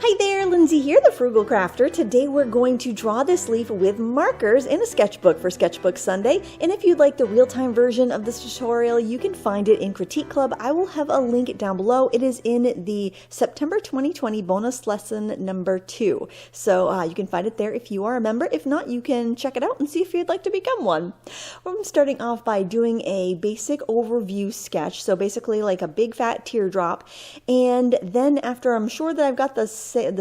Hi there, Lindsay here, the Frugal Crafter. Today we're going to draw this leaf with markers in a sketchbook for Sketchbook Sunday. And if you'd like the real-time version of this tutorial, you can find it in Critique Club. I will have a link down below. It is in the September 2020 bonus lesson number 2. So you can find it there if you are a member. If not, you can check it out and see if you'd like to become one. I'm starting off by doing a basic overview sketch. So basically like a big fat teardrop. And then after I'm sure that I've got the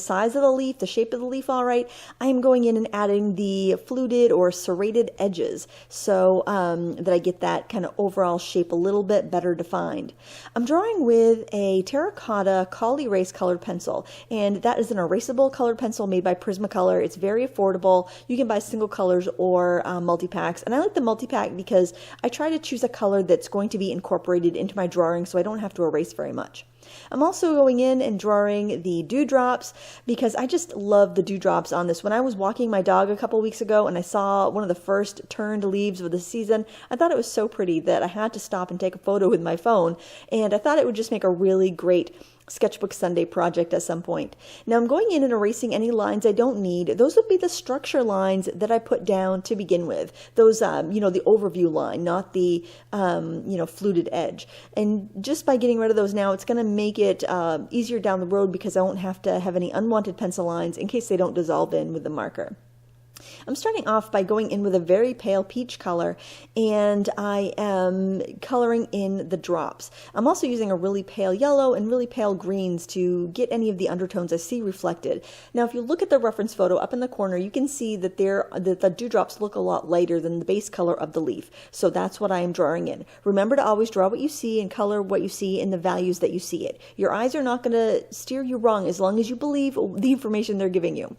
size of the leaf, the shape of the leaf all right, I'm going in and adding the fluted or serrated edges so that I get that kind of overall shape a little bit better defined. I'm drawing with a terracotta Col Erase colored pencil, and that is an erasable colored pencil made by Prismacolor. It's very affordable. You can buy single colors or multi-packs, and I like the multi-pack because I try to choose a color that's going to be incorporated into my drawing so I don't have to erase very much. I'm also going in and drawing the dewdrops because I just love the dewdrops on this. When I was walking my dog a couple weeks ago and I saw one of the first turned leaves of the season, I thought it was so pretty that I had to stop and take a photo with my phone, and I thought it would just make a really great Sketchbook Sunday project at some point. Now I'm going in and erasing any lines I don't need. Those would be the structure lines that I put down to begin with. Those, the overview line, not the, fluted edge. And just by getting rid of those now, it's going to make it easier down the road because I won't have to have any unwanted pencil lines in case they don't dissolve in with the marker. I'm starting off by going in with a very pale peach color, and I am coloring in the drops. I'm also using a really pale yellow and really pale greens to get any of the undertones I see reflected. Now, if you look at the reference photo up in the corner, you can see that the dewdrops look a lot lighter than the base color of the leaf. So that's what I am drawing in. Remember to always draw what you see and color what you see in the values that you see it. Your eyes are not going to steer you wrong as long as you believe the information they're giving you.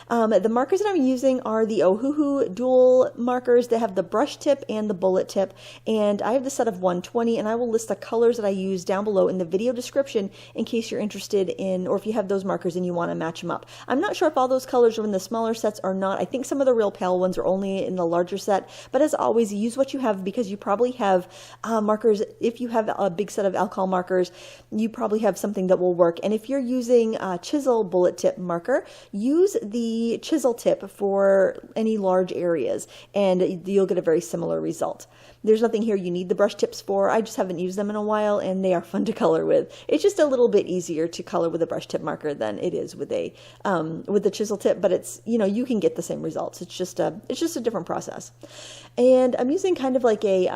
The markers that I'm using are the Ohuhu dual markers that have the brush tip and the bullet tip, and I have the set of 120, and I will list the colors that I use down below in the video description in case you're interested in, or if you have those markers and you want to match them up. I'm not sure if all those colors are in the smaller sets or not. I think some of the real pale ones are only in the larger set, but as always, use what you have because you probably have markers. If you have a big set of alcohol markers, you probably have something that will work, and if you're using a chisel bullet tip marker, use the chisel tip for any large areas and you'll get a very similar result. There's nothing here you need the brush tips for. I just haven't used them in a while and they are fun to color with. It's just a little bit easier to color with a brush tip marker than it is with a with the chisel tip, but it's, you can get the same results. It's just a different process. And I'm using kind of like a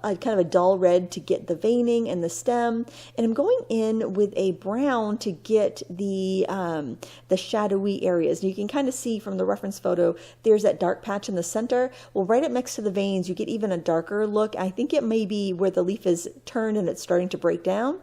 kind of a dull red to get the veining and the stem, and I'm going in with a brown to get the shadowy areas. And you can kind of see from the reference photo, there's that dark patch in the center. Well, right up next to the veins, you get even a darker look. I think it may be where the leaf is turned and it's starting to break down.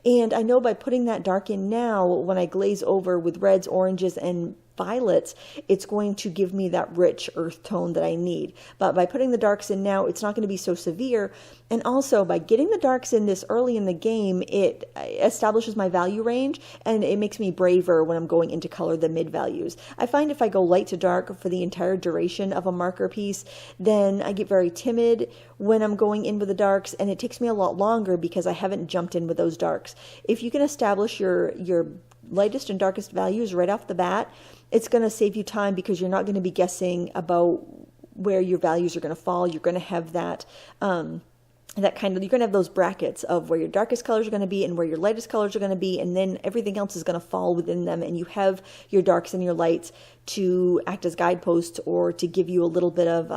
And I know by putting that dark in now, when I glaze over with reds, oranges, and violets, it's going to give me that rich earth tone that I need. But by putting the darks in now, it's not going to be so severe. And also by getting the darks in this early in the game, it establishes my value range and it makes me braver when I'm going into color the mid values. I find if I go light to dark for the entire duration of a marker piece, then I get very timid when I'm going in with the darks, and it takes me a lot longer because I haven't jumped in with those darks. If you can establish your lightest and darkest values right off the bat, it's going to save you time because you're not going to be guessing about where your values are going to fall. You're going to have that you're going to have those brackets of where your darkest colors are going to be and where your lightest colors are going to be, and then everything else is going to fall within them, and you have your darks and your lights to act as guideposts or to give you a little bit of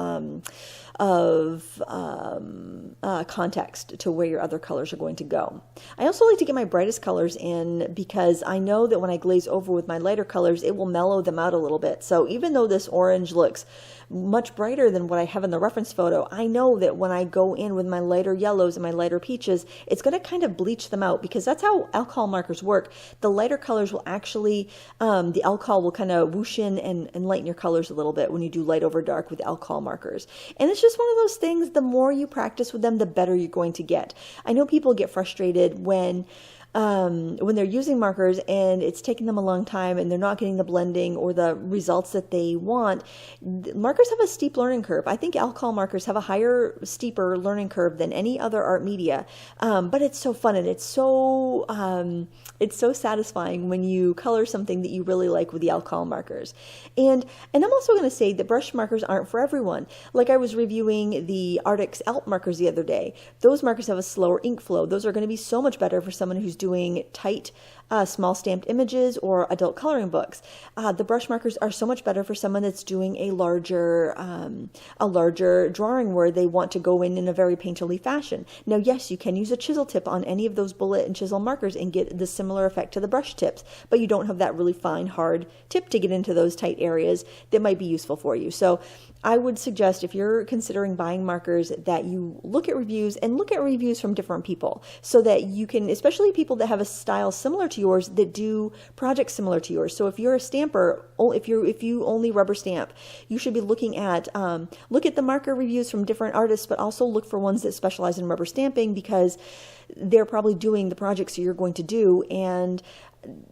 context to where your other colors are going to go. I also like to get my brightest colors in because I know that when I glaze over with my lighter colors, it will mellow them out a little bit. So even though this orange looks much brighter than what I have in the reference photo, I know that when I go in with my lighter yellows and my lighter peaches, it's going to kind of bleach them out because that's how alcohol markers work. The lighter colors will actually, the alcohol will kind of whoosh in and lighten your colors a little bit when you do light over dark with alcohol markers. And it's just one of those things, the more you practice with them, the better you're going to get. I know people get frustrated when when they're using markers and it's taking them a long time and they're not getting the blending or the results that they want, markers have a steep learning curve. I think alcohol markers have a higher, steeper learning curve than any other art media, but it's so fun and it's so satisfying when you color something that you really like with the alcohol markers. And I'm also going to say that brush markers aren't for everyone. Like I was reviewing the Arctic's Alp markers the other day. Those markers have a slower ink flow. Those are going to be so much better for someone who's doing tight, small stamped images or adult coloring books. The brush markers are so much better for someone that's doing a larger drawing where they want to go in a very painterly fashion. Now, yes, you can use a chisel tip on any of those bullet and chisel markers and get the similar effect to the brush tips, but you don't have that really fine, hard tip to get into those tight areas that might be useful for you. So I would suggest, if you're considering buying markers, that you look at reviews and look at reviews from different people so that you can, especially people that have a style similar to yours that do projects similar to yours. So if you're a stamper, if you only rubber stamp, you should be looking at look at the marker reviews from different artists, but also look for ones that specialize in rubber stamping, because they're probably doing the projects you're going to do, and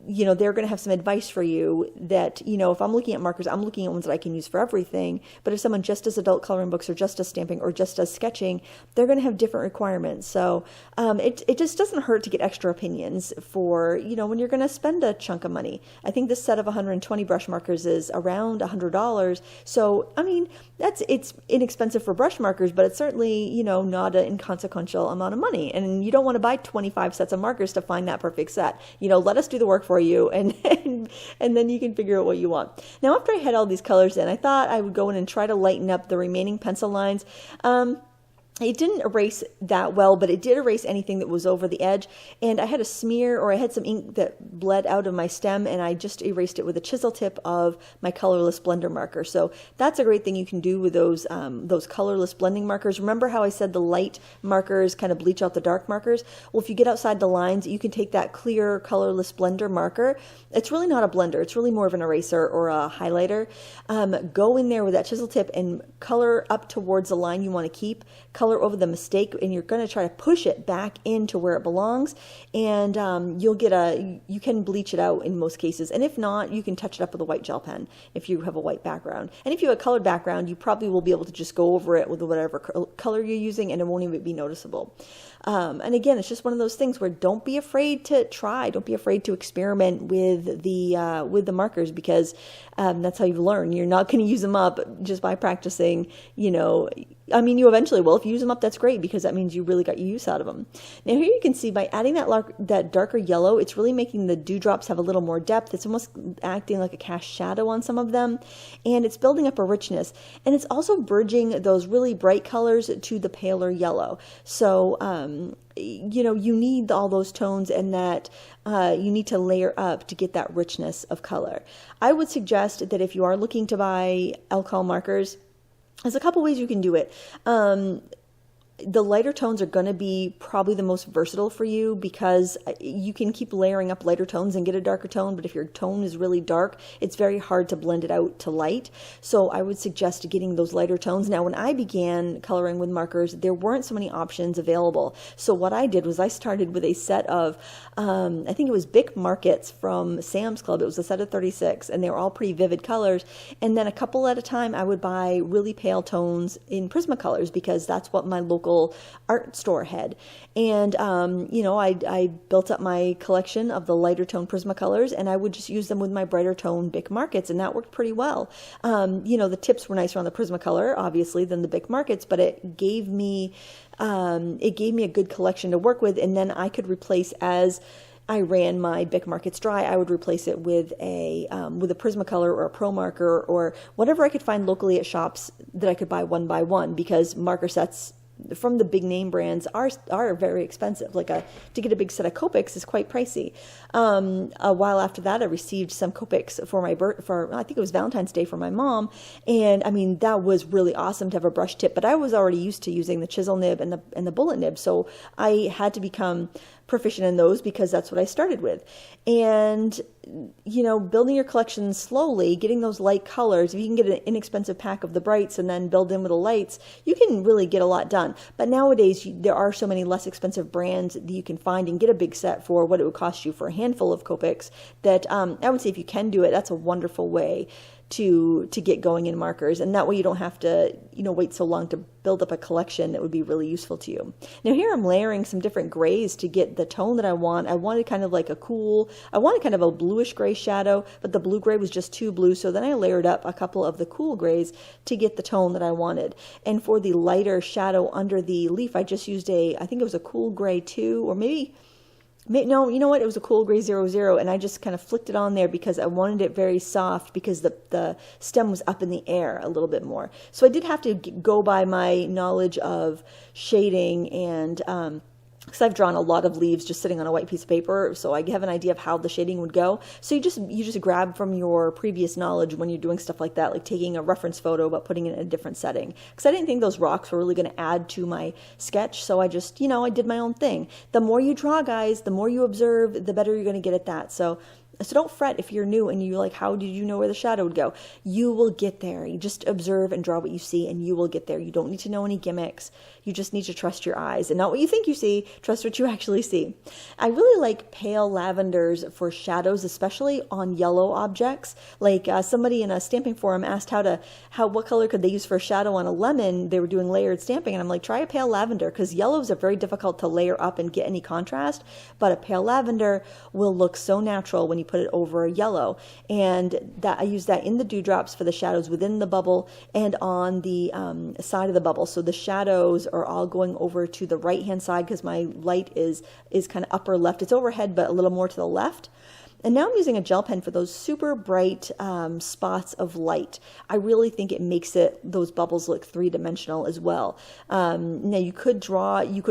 they're going to have some advice for you that, if I'm looking at markers, I'm looking at ones that I can use for everything. But if someone just does adult coloring books or just does stamping or just does sketching, they're going to have different requirements. So it just doesn't hurt to get extra opinions for, when you're going to spend a chunk of money. I think this set of 120 brush markers is around $100. So, it's inexpensive for brush markers, but it's certainly, not an inconsequential amount of money. And you don't want to buy 25 sets of markers to find that perfect set. Let us do the work for you, and then you can figure out what you want. Now, after I had all these colors in, I thought I would go in and try to lighten up the remaining pencil lines. It didn't erase that well, but it did erase anything that was over the edge. And I had a smear, or I had some ink that bled out of my stem, and I just erased it with a chisel tip of my colorless blender marker. So that's a great thing you can do with those colorless blending markers. Remember how I said the light markers kind of bleach out the dark markers? Well, if you get outside the lines, you can take that clear colorless blender marker. It's really not a blender. It's really more of an eraser or a highlighter. Go in there with that chisel tip and color up towards the line you want to keep. Color over the mistake, and you're going to try to push it back into where it belongs, and you can bleach it out in most cases, and if not, you can touch it up with a white gel pen if you have a white background. And if you have a colored background, you probably will be able to just go over it with whatever color you're using, and it won't even be noticeable. And again, it's just one of those things where don't be afraid to try, don't be afraid to experiment with the markers, because that's how you learn. You're not going to use them up just by practicing, you eventually will. If you use them up, that's great, because that means you really got your use out of them. Now here you can see by adding that darker yellow, it's really making the dewdrops have a little more depth. It's almost acting like a cast shadow on some of them, and it's building up a richness. And it's also bridging those really bright colors to the paler yellow. So, you need all those tones, and that you need to layer up to get that richness of color. I would suggest that if you are looking to buy alcohol markers, there's a couple ways you can do it. The lighter tones are going to be probably the most versatile for you, because you can keep layering up lighter tones and get a darker tone, but if your tone is really dark, it's very hard to blend it out to light. So I would suggest getting those lighter tones. Now, when I began coloring with markers, there weren't so many options available. So what I did was I started with a set of, I think it was Bic Markets from Sam's Club. It was a set of 36, and they were all pretty vivid colors. And then a couple at a time, I would buy really pale tones in Prismacolors, because that's what my local art store had. And I built up my collection of the lighter tone Prismacolors, and I would just use them with my brighter tone Bic Markets, and that worked pretty well. The tips were nicer on the Prismacolor, obviously, than the Bic Markets, but it gave me a good collection to work with. And then I could replace, as I ran my Bic Markets dry, I would replace it with a Prismacolor or a Pro Marker or whatever I could find locally at shops that I could buy one by one, because marker sets from the big name brands are very expensive. To get a big set of Copics is quite pricey. A while after that, I received some Copics for I think it was Valentine's Day, for my mom, and that was really awesome to have a brush tip. But I was already used to using the chisel nib and the bullet nib, so I had to become proficient in those because that's what I started with. And, you know, building your collection slowly, getting those light colors, if you can get an inexpensive pack of the brights and then build in with the lights, you can really get a lot done. But nowadays, there are so many less expensive brands that you can find and get a big set for what it would cost you for a handful of Copics that I would say if you can do it, that's a wonderful way to get going in markers, and that way you don't have to, you know, wait so long to build up a collection that would be really useful to you. Now here I'm layering some different grays to get the tone that I want. I wanted kind of like I wanted kind of a bluish gray shadow, but the blue gray was just too blue, so then I layered up a couple of the cool grays to get the tone that I wanted. And for the lighter shadow under the leaf, I just used I think it was a cool gray 2, or maybe no, you know what? It was a cool gray 00, and I just kind of flicked it on there because I wanted it very soft because the stem was up in the air a little bit more. So I did have to go by my knowledge of shading and because I've drawn a lot of leaves just sitting on a white piece of paper, so I have an idea of how the shading would go. So you just grab from your previous knowledge when you're doing stuff like that, like taking a reference photo but putting it in a different setting. Because I didn't think those rocks were really going to add to my sketch, so I just, you know, I did my own thing. The more you draw, guys, the more you observe, the better you're going to get at that. So don't fret if you're new and you're like, how did you know where the shadow would go? You will get there. You just observe and draw what you see and you will get there. You don't need to know any gimmicks. You just need to trust your eyes and not what you think you see. Trust what you actually see. I really like pale lavenders for shadows, especially on yellow objects. Like somebody in a stamping forum asked what color could they use for a shadow on a lemon. They were doing layered stamping and I'm like, try a pale lavender, because yellows are very difficult to layer up and get any contrast, but a pale lavender will look so natural when you put it over a yellow. And that I use that in the dewdrops for the shadows within the bubble and on the side of the bubble. So the shadows are all going over to the right hand side because my light is kind of upper left. It's overhead but a little more to the left. And now I'm using a gel pen for those super bright spots of light. I really think it makes those bubbles look three-dimensional as well. Now you could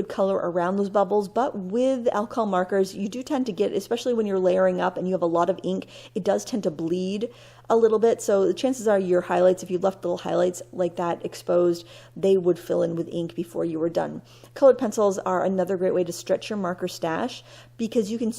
color around those bubbles, but with alcohol markers, you do tend to get, especially when you're layering up and you have a lot of ink, it does tend to bleed a little bit. So the chances are your highlights, if you left little highlights like that exposed, they would fill in with ink before you were done. Colored pencils are another great way to stretch your marker stash because you could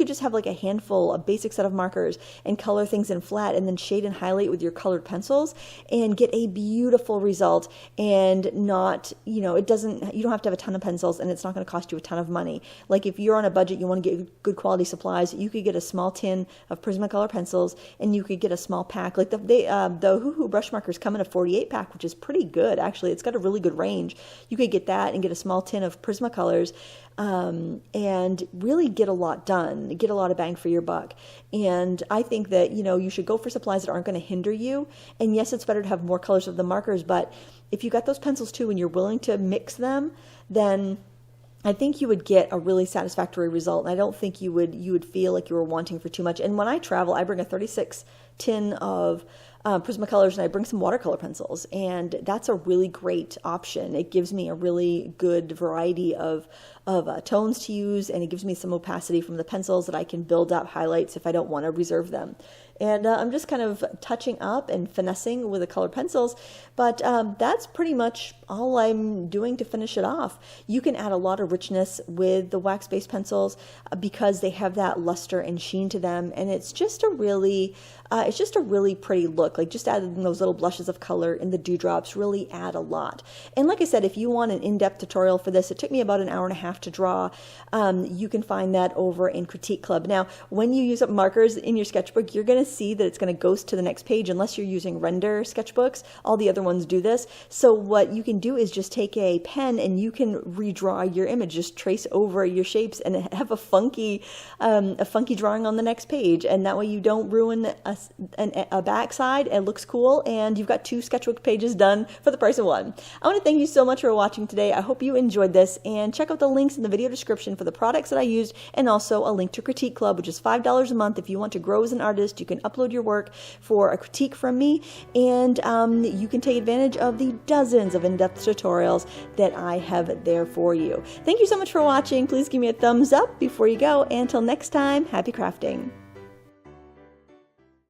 just have like a basic set of markers and color things in flat and then shade and highlight with your colored pencils and get a beautiful result. And not, you don't have to have a ton of pencils and it's not going to cost you a ton of money. Like if you're on a budget, you want to get good quality supplies, you could get a small tin of Prismacolor pencils and you could get a small pack. Like the Hoo Hoo brush markers come in a 48 pack, which is pretty good actually. It's got a really good range. You could get that and get a small tin of Prismacolors and really get a lot done, get a lot of bang for your buck. And I think that, you should go for supplies that aren't going to hinder you. And yes, it's better to have more colors of the markers, but if you got those pencils too and you're willing to mix them, then I think you would get a really satisfactory result. And I don't think you would feel like you were wanting for too much. And when I travel, I bring a 36 tin of Prismacolors and I bring some watercolor pencils, and that's a really great option. It gives me a really good variety of tones to use, and it gives me some opacity from the pencils that I can build up highlights if I don't want to reserve them. And I'm just kind of touching up and finessing with the colored pencils, but that's pretty much all I'm doing to finish it off. You can add a lot of richness with the wax-based pencils because they have that luster and sheen to them, and it's just a really pretty look. Like just adding those little blushes of color in the dewdrops really add a lot. And like I said, if you want an in-depth tutorial for this, it took me about an hour and a half to draw. You can find that over in Critique Club. Now, when you use up markers in your sketchbook, you're going to see that it's going to ghost to the next page unless you're using render sketchbooks. All the other ones do this. So what you can do is just take a pen and you can redraw your image, just trace over your shapes and have a funky drawing on the next page. And that way you don't ruin a backside. It looks cool, and you've got 2 sketchbook pages done for the price of 1. I want to thank you so much for watching today. I hope you enjoyed this, and check out the links in the video description for the products that I used, and also a link to Critique Club, which is $5 a month. If you want to grow as an artist, you can upload your work for a critique from me, and you can take advantage of the dozens of in-depth tutorials that I have there for you. Thank you so much for watching. Please give me a thumbs up before you go, and until next time, happy crafting.